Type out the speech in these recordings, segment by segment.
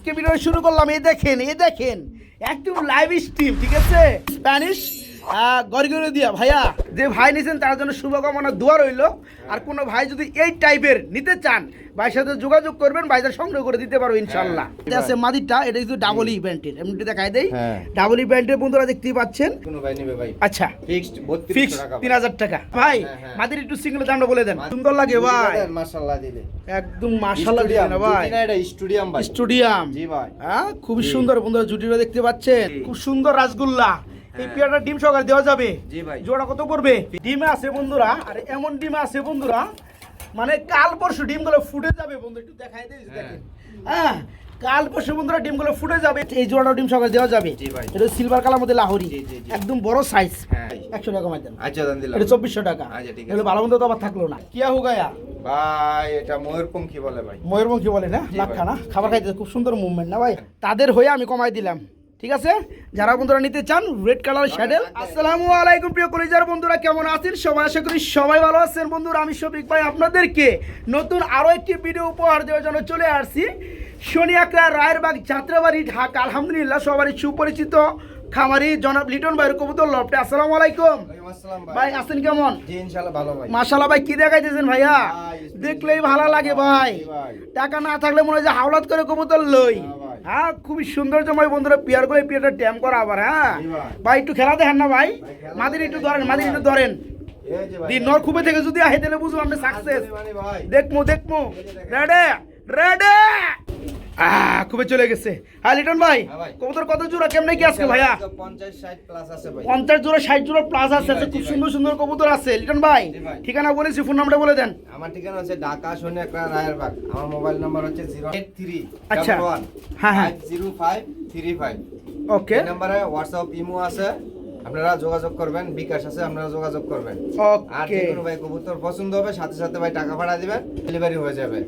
আজকে ভিডিও শুরু করলাম। এই দেখেন একদম লাইভ স্ট্রিম, ঠিক আছে? স্প্যানিশ গরগরে দিয়া ভাইয়া, যে ভাই নিছেন তার জন্য শুভকামনা দোয়া রইল। আর কোনো ভাই যদি এই টাইপের নিতে চান, ভাইয়ের সাথে যোগাযোগ করবেন, ভাইদের সংগ্রহ করে দিতে পারবো ইনশাল্লাহ। এটা আছে মাদিটা, এটা কিন্তু ডাবল ইভেন্টের, এমনিতে দেখাই দেই। ডাবল ইভেন্টের বন্ধুরা দেখতেই পাচ্ছেন। কোনো ভাই নেবে ভাই, আচ্ছা ফিক্সড 32 টাকা, 3000 টাকা ভাই। মাদির একটু সিঙ্গেল দামটা বলে দেন, সুন্দর লাগে ভাই। মাশাআল্লাহ দিলে একদম মাশাআল্লাহ দিলে না ভাই। এটা স্টুডিয়াম ভাই, স্টুডিয়াম। জি ভাই, হ্যাঁ খুবই সুন্দর বন্ধুরা, জুটিটা দেখতে পাচ্ছেন, খুব সুন্দর রাসগোল্লা। এই পেয়ারটা ডিম সহকারে দেওয়া যাবে। জি ভাই। জোড়া কত পড়বে? ডিমে আছে বন্ধুরা, আর এমন ডিমে আছে বন্ধুরা, মানে কাল পরশু ডিমগুলো ফুটে যাবে বন্ধু। একটু দেখাই দেই, দেখেন। হ্যাঁ কাল পরশু বন্ধুরা ডিমগুলো ফুটে যাবে। এই জোড়াটা ডিম সহকারে দেওয়া যাবে। জি ভাই। এটা সিলভার কালার মধ্যে লাহোরি, একদম বড় সাইজ। হ্যাঁ 100 টাকা কমাই দেন। আচ্ছা দাম দিলাম। এটা 2400 টাকা। আচ্ছা ঠিক এগুলো আছে ভালো মন্দ তো আবার থাকলো না। কিয়া হো গায়া ভাই, এটা ময়ূরপঙ্খী বলে ভাই। ময়ূরপঙ্খী বলে না, জি লাক্ষা ভাই। না, খাবার খাইতে খুব সুন্দর মুভমেন্ট না ভাই। তাদের হয়ে আমি কমাই দিলাম, ঠিক আছে? যারা বন্ধুরা নিতে চান রেড কালার শ্যাডেল। আসসালামু আলাইকুম প্রিয় কলিজার বন্ধুরা, কেমন আছেন সবাই? আশা করি সবাই ভালো আছেন বন্ধুরা। আমি শফিক ভাই আপনাদেরকে নতুন আরো একটি ভিডিও উপহার দেওয়ার জন্য চলে আসছি শনি আকরা রায়েরবাগ যাত্রাবাড়ি, ঢাকা। আলহামদুলিল্লাহ সবারই সুপরিচিত খামারি জনাব লিটন ভাইয়ের কবুতর লফটে। আসসালামু আলাইকুম ভাই, আছেন কেমন? জি ইনশাআল্লাহ ভালো ভাই। মাশাআল্লাহ ভাই, কি দেখাইতেছেন ভাইয়া? দেখলেই ভালো লাগে ভাই। টাকা না থাকলে মনে হয় যে হাওলাত করে কবুতর লই। হ্যাঁ খুবই সৌন্দর্যময় বন্ধুরা, পিয়ার করে পিয়ারটা ট্যাম করা আবার। হ্যাঁ ভাই একটু খেলা দেখেন না ভাই, মাদির একটু ধরেন, মাদির একটু ধরেন। দিন নর খুবে থেকে যদি আহে তাহলে বুঝবো আপনি সাকসেস। দেখমু রেডে রেডে খুবই চলে গেছে। হ্যাঁ লিটন ভাই, কবুতর কত জোড়া কেমনে কি আজকে ভাইয়া? 50-60 প্লাস আছে ভাই। 50 জোড়া 60 জোড়া প্লাস আছে। খুব সুন্দর সুন্দর কবুতর আছে। লিটন ভাই ঠিকানা বলেছি, ফোন নাম্বারটা বলে দেন। আমার ঠিকানা হচ্ছে ঢাকা শনি আকরা রায়েরবাগ। আমার মোবাইল নাম্বার হচ্ছে 083 আচ্ছা 11 হ্যাঁ 50535। ওকে, এই নম্বরে হোয়াটসঅ্যাপ ইমো আছে, আপনারা যোগাযোগ করবেন। বিকাশ আছে, আপনারা যোগাযোগ করবেন। আর যে ওকে কোনো ভাই কবুতর পছন্দ হবে সাথে সাথে ভাই টাকা ভাড়া দিবেন, ডেলিভারি হয়ে যাবে।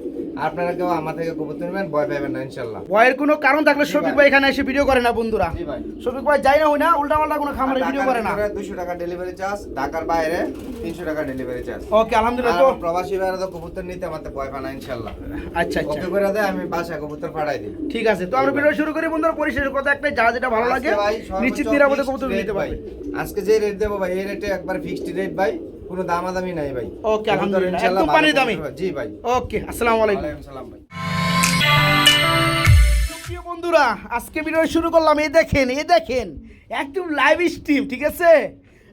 আপনারা কেউ আমার থেকে কবুতর নেবেন, ভয় পাবেন না ইনশাআল্লাহ। ভয়ের কোনো কারণ থাকলে শফিক ভাই এখানে এসে ভিডিও করে না বন্ধুরা। জি ভাই। শফিক ভাই যাই না হই না উল্টা পাল্টা কোনো খামারে ভিডিও করে না। 200 টাকা ডেলিভারি চার্জ, ঢাকার বাইরে 300 টাকা ডেলিভারি চার্জ। ওকে আলহামদুলিল্লাহ। তো প্রবাসী ভাইরা তো কবুতর নিতে আমাদের ভয় পায় না ইনশাআল্লাহ। আচ্ছা আচ্ছা ওকে করে দেয়, আমি বাসায় কবুতর পাঠাই দিই। ঠিক আছে, তো আমরা ভিডিও শুরু করি বন্ধুরা। পরিশেষের কথা একটাই, যারা যেটা ভালো লাগে নিশ্চিত নিরাপদে কবুতর নিতে পারবে। আজকে যে রেট দেবো ভাই, এই রেটে একবার ফিক্সড রেট ভাই, কোনো দামাদামি নাই ভাই। ওকে আলহামদুলিল্লাহ, ইনশাআল্লাহ একদম পানির দামে। জি ভাই। ওকে আসসালামু আলাইকুম। ওয়ালাইকুম সালাম ভাই। প্রিয় বন্ধুরা, আজকে ভিডিও শুরু করলাম। এই দেখেন একদম লাইভ স্ট্রিম, ঠিক আছে?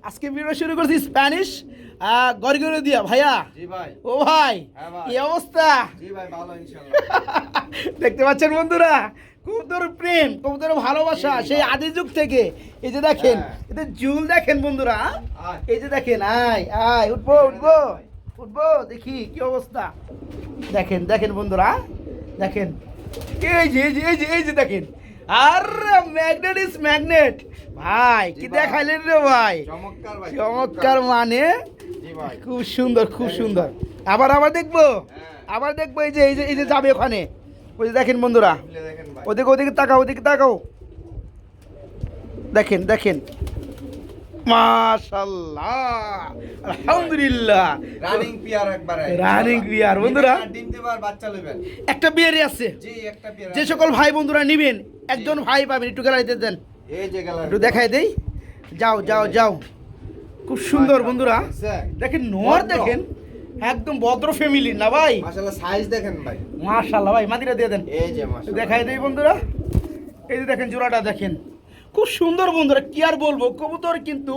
আজকে ভিডিও শুরু করছি স্প্যানিশ গরগরে দিয়া ভাইয়া। জি ভাই। ও ভাই হ্যাঁ ভাই। কি অবস্থা? জি ভাই ভালো ইনশাআল্লাহ। দেখতে পাচ্ছেন বন্ধুরা, কবুতর প্রেম, কবুতর ভালোবাসা সেই আদি যুগ থেকে। এই যে দেখেন, এতে ঝুল দেখেন বন্ধুরা। এই যে দেখেন, আয় উঠবো দেখি কি অবস্থা। দেখেন বন্ধুরা, দেখেন এই যে দেখেন। আর ম্যাগনেট ইজ ম্যাগনেট ভাই, কি দেখাইলেন রে ভাই? চমৎকার ভাই, চমৎকার মানে জি ভাই। খুব সুন্দর। আবার দেখবো, এই যে যাবে ওখানে। ওই যে দেখেন বন্ধুরা, দেখেন ভাই। ওদিকে তাকাও। দেখেন মাশাআল্লাহ আলহামদুলিল্লাহ। রানিং পিয়ার একবারে। রানিং পিয়ার বন্ধুরা, ডিম দেবার বাচ্চা নেবেন। একটা বিয়ারই আছে। জি একটা পিয়ার। যে সকল ভাই বন্ধুরা নিবেন, একজন ভাই পাবেন। একটু গেলা দিতে দেন, এই যে গেল একটু দেখাই দেই। যাও খুব সুন্দর বন্ধুরা। দেখেন নর, দেখেন একদম ভদ্র ফ্যামিলি না ভাই? মাশাআল্লাহ সাইজ দেখেন ভাই। মাশাআল্লাহ ভাই, মাদিরা দিয়ে দেন। এই যে মাশাআল্লাহ দেখাই দেই বন্ধুরা। এই যে দেখেন জোড়াটা দেখেন, খুব সুন্দর বন্ধুরা। কি আর বলবো, কবুতর কিন্তু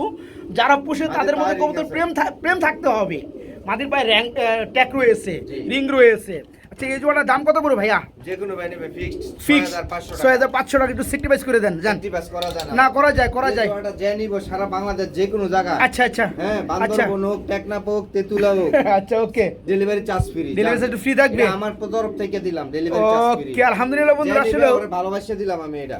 যারা পুষে তাদের মধ্যে কবুতর প্রেম থাকতে হবে। মাদির পায়ে ট্যাগ রয়েছে, রিং রয়েছে। আচ্ছা এই জোড়াটার দাম কত পড়বে ভাইয়া? যে কোনো ভাই নেবে ফিক্স 6500 টাকা। একটু সেক্টিভাইজ করে দেন জান। সেক্টিভাইজ করা যায় না করা যায়। এটা যে নিব সারা বাংলাদেশ যে কোনো জায়গা। আচ্ছা হ্যাঁ বান্দরবন হোক, টেকনাফ হোক, তেতুলা হোক। আচ্ছা okay, delivery charge free. Delivery charge free থাকবে। আমার তরফ থেকে দিলাম ডেলিভারি চার্জ ফ্রি। ওকে আলহামদুলিল্লাহ বন্ধুরা, আসলে ভালোবাসা দিলাম আমি এটা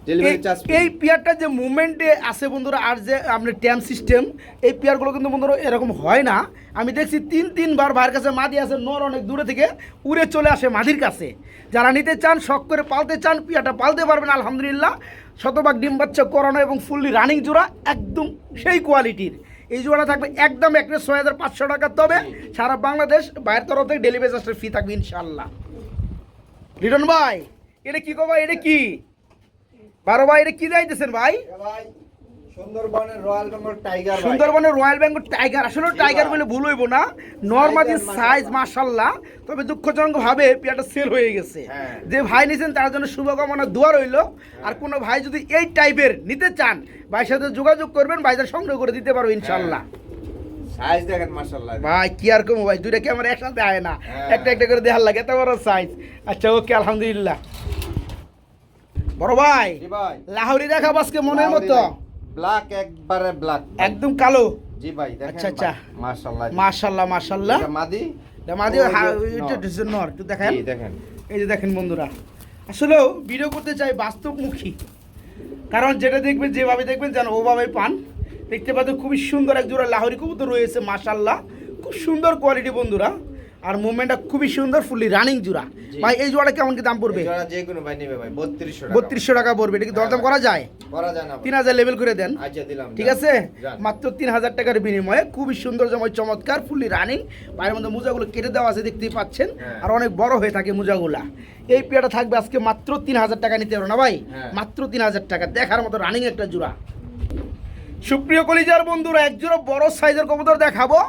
ডেলিভারি চার্জ ফ্রি। এই পিয়ারটা যে মুভমেন্টে আছে বন্ধুরা, আর যে আপনার ট্যাম সিস্টেম, এই পিয়ারগুলো কিন্তু বন্ধুরা এরকম হয় না। আমি দেখছি 3-3 ভাইয়ের কাছে মাদি আছে, নর অনেক দূরে থেকে উড়ে চলে আসে মাদির কাছে। যারা নিতে চান, শখ করে পালতে চান, পিয়ারটা পালতে পারবেন আলহামদুলিল্লাহ। শতভাগ ডিম বাচ্চা করানো এবং ফুললি রানিং জোড়া, একদম সেই কোয়ালিটির। এই জোড়া থাকবে একদম 6500 টাকা। তবে সারা বাংলাদেশ বাইরের তরফ থেকে ডেলিভারি চার্জের ফি থাকবে ইনশাআল্লাহ। লিটন ভাই এটা কি কবা, এটা কি বারো ভাই, এটা কি যাইতেছেন ভাই? ভাই সুন্দরবনের রয়্যাল বেঙ্গল টাইগার। সুন্দরবনের রয়্যাল বেঙ্গল টাইগার, আসলে টাইগার বলে ভুল হইব না, নরমালি টাইগার সাইজ মাশাআল্লাহ। মাশাআল্লাহ। তবে দুঃখজনক ভাবে পেয়ারটা সেল হয়ে গেছে। হ্যাঁ। যে ভাই নিছেন তার জন্য শুভকামনা দোয়া রইল। আর কোনো ভাই যদি এই টাইপের নিতে চান ভাইয়ের সাথে যোগাযোগ করবেন, ভাইদের সংগ্রহ করে দিতে পারবো ইনশাআল্লাহ। সাইজ দেখেন মাশাআল্লাহ। ভাই কি আর কম ভাই, দুইটা ক্যামেরা একসাথে আয় না, হ্যাঁ। একটা একটা করে দেখার লাগে, এত বড় সাইজ। আচ্ছা ওকে, আলহামদুলিল্লাহ। বড় ভাই জি ভাই। লাহোরি দেখাবো আজকে মনের মতো, ব্ল্যাক, একবারে ব্ল্যাক, একদম কালো। জি ভাই দেখেন। আচ্ছা, আচ্ছা। মাশাআল্লাহ মাশাআল্লাহ মাশাআল্লাহ। এটা মাদি, মাদি ওই যে এটা নর। নর, একটু দেখেন। জি দেখেন। এই যে দেখেন বন্ধুরা, আসলেও ভিডিও করতে চাই বাস্তবমুখী, কারণ যেটা দেখবেন যেভাবে দেখবেন যেন ওভাবে পান। দেখতে পাচ্ছেন খুবই সুন্দর এক জোড়া লাহোরি কবুতর রয়েছে মাশাআল্লাহ, খুব সুন্দর কোয়ালিটি বন্ধুরা। আর মুভমেন্টটা খুবই সুন্দর, ফুলি রানিং জোড়া। জি। ভাই এই জোড়াটা কেমন কি দাম পড়বে? এই জোড়া যে কোনো ভাই নেবে ভাই 3200 টাকা। 3200 টাকা পড়বে। এটা কি দরদাম করা যায়? করা যায় না ভাই। 3000 লেভেল করে দেন। আচ্ছা দিলাম। ঠিক আছে, যান। মাত্র 3000 টাকার বিনিময়ে খুবই সুন্দর জময় চমৎকার ফুলি রানিং। পায়ের মধ্যে মোজাগুলো কেটে দেওয়া আছে দেখতেই পাচ্ছেন, হ্যাঁ। আর অনেক বড় হয়ে থাকে মোজাগুলা। এই পেয়ারটা থাকবে আজকে মাত্র 3000 টাকা, নিতে পারো না ভাই? হ্যাঁ। মাত্র 3000 টাকা, দেখার মতো রানিং একটা জোড়া। সুপ্রিয় কলিজার বন্ধুরা, এক জোড়া বড় সাইজের কবুতর দেখাবো।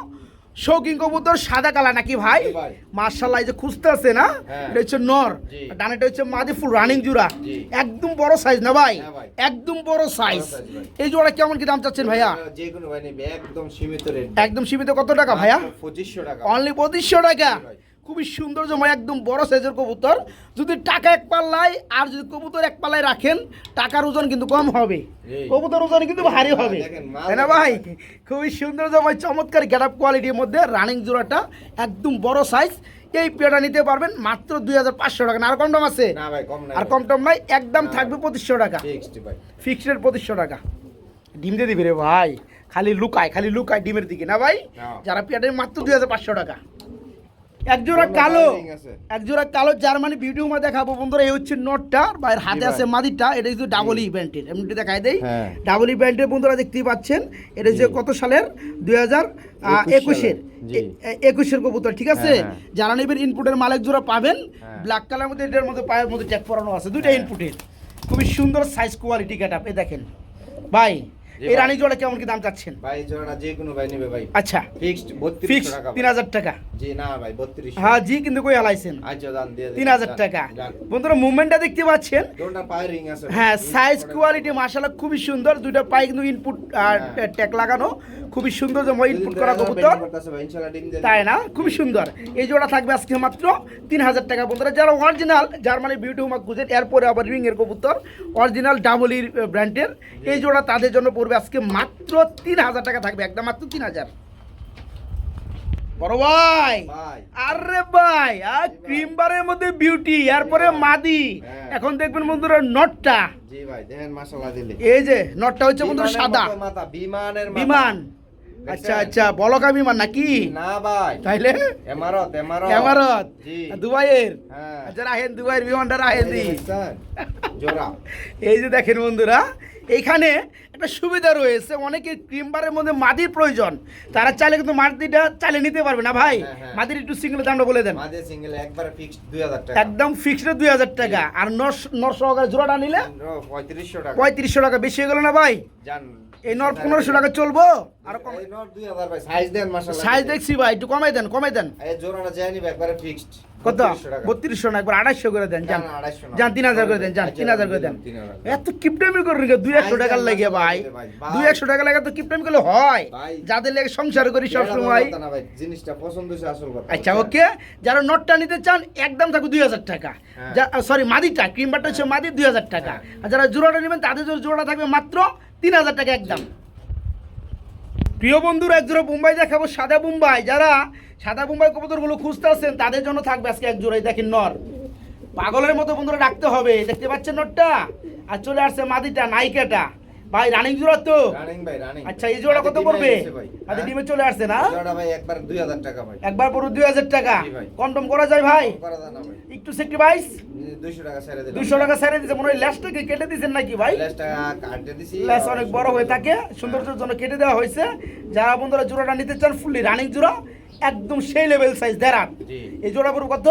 শৌখিন কবুতর, সাদা কালা নাকি ভাই? জি ভাই। মাশাআল্লাহ, এই যে খুঁজতে আছে না, হ্যাঁ। এটা হচ্ছে নর, জি। ডানেটা হচ্ছে মাদি, ফুল রানিং জোড়া। জি। একদম বড় সাইজ না ভাই? হ্যাঁ ভাই। একদম বড় সাইজ। size ভাই। এই জোড়া কেমন কি দাম চাচ্ছেন ভাইয়া? যে কোনো ভাই নেবে একদম সীমিত রেট। একদম সীমিত কত টাকা ভাইয়া? 2500 টাকা। অনলি 2500 টাকা। জি ভাই। খুবই সুন্দর জমা, একদম বড় সাইজের কবুতর। যদি টাকা এক পাল্লায় আর যদি কবুতর এক পাল্লায় রাখেন, টাকার ওজন কিন্তু কম হবে, জি। কবুতর ওজন কিন্তু ভারী হবে, দেখেন, মাল তাই না দেখেন ভাই? ভাই। খুবই সুন্দর জমা, চমৎকার গেটআপ কোয়ালিটির মধ্যে রানিং জোড়াটা, একদম বড় সাইজ। এই পেয়ারটা নিতে পারবেন মাত্র 2500 টাকা। না আর কম দাম আছে? না ভাই কম না। আর কম টম নাই, একদম না। থাকবে 2500 টাকা। ফিক্সড ভাই। ফিক্সড রেট 2500 টাকা। ডিম দিয়ে দিবি রে ভাই, খালি লুকায় ডিমের দিকে না ভাই? না। যারা পেয়ারে মাত্র 2500 টাকা। একজোড়া কালো, Ring আছে। একজোড়া কালো জার্মানি বিউটি হুমা দেখাবো বন্ধুরা। এই হচ্ছে নটটা, বাইরের হাতে ভাই। আছে মাদিটা। এটা কিন্তু ডাবল ইভেন্টের, এমনিতে দেখাই দেই। হ্যাঁ। ডাবল ইভেন্টের বন্ধুরা দেখতেই পাচ্ছেন। এটা হচ্ছে জি। কত সালের? 2021-এর। জি। 21-এর কবুতর, ঠিক আছে? হ্যাঁ, হ্যাঁ। যারা নেবেন ইনপুটের মালিক জোড়া পাবেন। হ্যাঁ। ব্ল্যাক কালার মধ্যে, এটার মধ্যে পায়ের মধ্যে ট্যাগ পরানো আছে, দুইটা হ্যাঁ। ইনপুটের। খুবই সুন্দর সাইজ কোয়ালিটি গেটআপ, এই দেখেন ভাই। জি এই ভাই। রানী জোড়া কেমন কি দাম চাচ্ছেন? ভাই জোড়া যে কোনো ভাই নেবে ভাই। আচ্ছা, ফিক্সড ফিক্স 3200 টাকা ভাই। 3000 টাকা। জি না ভাই 3200। হ্যাঁ জি, কিন্তু কই হালাইছেন? আচ্ছা দান দিয়ে দিন। 3000 টাকা। বন্ধুরা মুভমেন্টটা দেখতে পাচ্ছেন। জোড়াটা পায়ে রিং আছে। হ্যাঁ, সাইজ কোয়ালিটি মাশাআল্লাহ খুবই সুন্দর। দুইটা পায়ে কিন্তু ইনপুট হ্যাঁ। ট্যাগ লাগানো, খুবই সুন্দর যে ইনপুট করা কবুতর, ইনশাআল্লাহ ডিম দিয়ে তাই না? খুবই সুন্দর। এই জোড়া থাকবে আজকে মাত্র 3000 টাকা। বন্ধুরা যারা অরিজিনাল জার্মানি বিউটি হুমা খুঁজেন, এরপরে আবার রিং এর কবুতর অরিজিনাল ডাবল ই ব্র্যান্ডের, এই জোড়া তাদের জন্য পড়বে আজকে মাত্র 3000 টাকা থাকবে, একদম মাত্র 3000। বড় ভাই, ভাই। আরে ভাই, আর ক্রিম বারের মধ্যে বিউটি, এরপরে মাদি। হ্যাঁ। এখন দেখবেন বন্ধুরা নটটা, জি ভাই দেখেন মাশাআল্লাহ দিলে। এই যে নটটা হচ্ছে বন্ধুরা বিমানের সাদা মতো মাথা, বিমানের মাথা। বিমান। দেখছেন? আচ্ছা আচ্ছা, বলকা বিমান নাকি? না ভাই তাইলে এমারত। এমারত, জি। দুবাইয়ের। হ্যাঁ। আচ্ছা রাহেন, দুবাইয়ের বিমানটা রাহেন দি। দেখছেন? জোড়া। এই যে দেখেন বন্ধুরা, এইখানে একটা সুবিধা রয়েছে, অনেকে ক্রিম বারের মধ্যে মাদির প্রয়োজন, তারা চাইলে কিন্তু মাদিটা চালিয়ে নিতে পারবে না ভাই? হ্যাঁ, হ্যাঁ। মাদির একটু সিঙ্গেল দামটা বলে দেন। মাঝে সিঙ্গেল একবারে ফিক্সড 2000 টাকা। একদম ফিক্সড 2000 টাকা। আর নর সহকারে জোড়াটা নিলে 3500 টাকা। 3500 টাকা। বেশি হয়ে গেল না ভাই? জান এই নর 1500 টাকা চলবো? আর এই নর 2000 ভাই। সাইজ দেন মাশাআল্লাহ। সাইজ দেখছি ভাই, একটু কমাই দেন, কমাই দেন। এই জোড়াটা যাই নিবে একবারে ফিক্সড কত? 3200 3200 টাকা। না, একবার 2800 করে দেন। যান না, 2800 না। যান 3000 করে দেন, যান আচ্ছা, 3000 করে দেন। 3000 এত কিপটামি করে রেখে 200 টাকার লাগে ভাই, 200 টাকা লাগে তো কিপটামি করলে হয়? ভাই। যাদের লাগে সংসার করি সব সময়। এটা না ভাই, জিনিসটা পছন্দ হইছে আসল কথা। আচ্ছা ওকে, যারা নটটা নিতে চান একদম থাকবে 2000 টাকা। হ্যাঁ। সরি মাদিটা, ক্রিমবারটা হচ্ছে মাদি 2000 টাকা। হ্যাঁ। আর যারা জোড়াটা নেবেন তাদের জন্য জোড়া থাকবে মাত্র 3000 টাকা একদম। প্রিয় বন্ধুরা, এক জোড়া বোম্বাই দেখাবো, সাদা বোম্বাই। যারা সাদা বোম্বাই কবুতরগুলো খুঁজতে আছেন তাদের জন্য থাকবে আজকে এক জোড়াই। দেখেন নর, পাগলের মতো বন্ধুরা ডাকতে হবে। দেখতে পাচ্ছেন নটটা, আর চলে আসছে মাদিটা, নাইকাটা। ভাই রানিং জোড়া তো? রানিং ভাই, রানিং। আচ্ছা, এই জোড়া কত পড়বে? আদি আদি ডিমে চলে আসছে না? জোড়া ভাই একবার 2000 টাকা ভাই। একবার পুরো 2000 টাকা। জি ভাই। কম টম করা যায় ভাই? করা যায় না ভাই। একটু সেক্রিফাইস? 200 টাকা ছেড়ে দিলাম। 200 টাকা ছেড়ে দিছে, মনে হয় ল্যাসটাকে কেটে দিয়েছেন নাকি ভাই? লেসটা কাটতে দিছি। ল্যাস অনেক বড় হয়ে থাকে, সৌন্দর্যের জন্য কেটে দেওয়া হয়েছে। যারা বন্ধুরা জোড়াটা নিতে চান ফুললি রানিং জোড়া, একদম সেই লেভেল সাইজ দেড়াত। জি। এই জোড়া পুরো কত?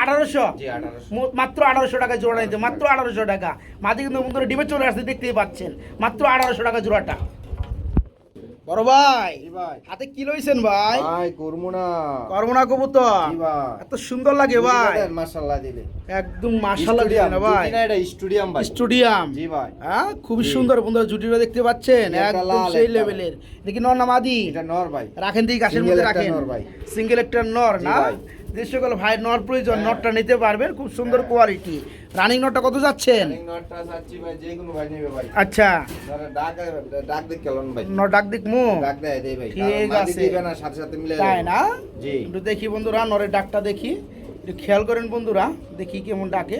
1800 জি 1800 মাত্র 1800 টাকা জোড়া নিতে, মাত্র 1800 টাকা। মাদি কিন্তু বন্ধুরা ডিমে চলে আসছে, দেখতেই পাচ্ছেন, মাত্র 1800 টাকা জোড়াটা। বড় ভাই জি ভাই হাতে কি লইছেন ভাই? ভাই করমুনা করমনা কবুতর, জি ভাই এত সুন্দর লাগে ভাই, মাশাআল্লাহ দিলে একদম মাশাআল্লাহ দিলেন না ভাই। এটা স্টুডিয়াম ভাই, স্টুডিয়াম, জি ভাই হ্যাঁ খুবই সুন্দর বন্ধুরা, জুটিটা দেখতে পাচ্ছেন এটা একদম লাল সেই একটা লেভেলের। দেখি নর না মাদি? এটা নর ভাই, রাখেন দিই গাছের Single মধ্যে একটা রাখেন, নর ভাই। সিঙ্গেল একটা নর জি না? ভাই। যে সকল ভাই নর প্রয়োজন হ্যাঁ। নরটা নিতে পারবেন, খুব সুন্দর কোয়ালিটি। রানিং নরটা কত যাচ্ছেন? রানিং নটটা চাচ্ছি ভাই যে কোনো ভাই নেবে ভাই। আচ্ছা ধরে ডাক দেখ কেমন ভাই, নর ডাক দিক মু, ডাক দেয় দেই ভাই, ঠিক কারণ মাদি আছে। দিবে না সাথে সাথে মিলে তাই যাবে। না? জি একটু দেখি বন্ধুরা নরের ডাকটা দেখি, একটু খেয়াল করেন বন্ধুরা, দেখি কেমন ডাকে।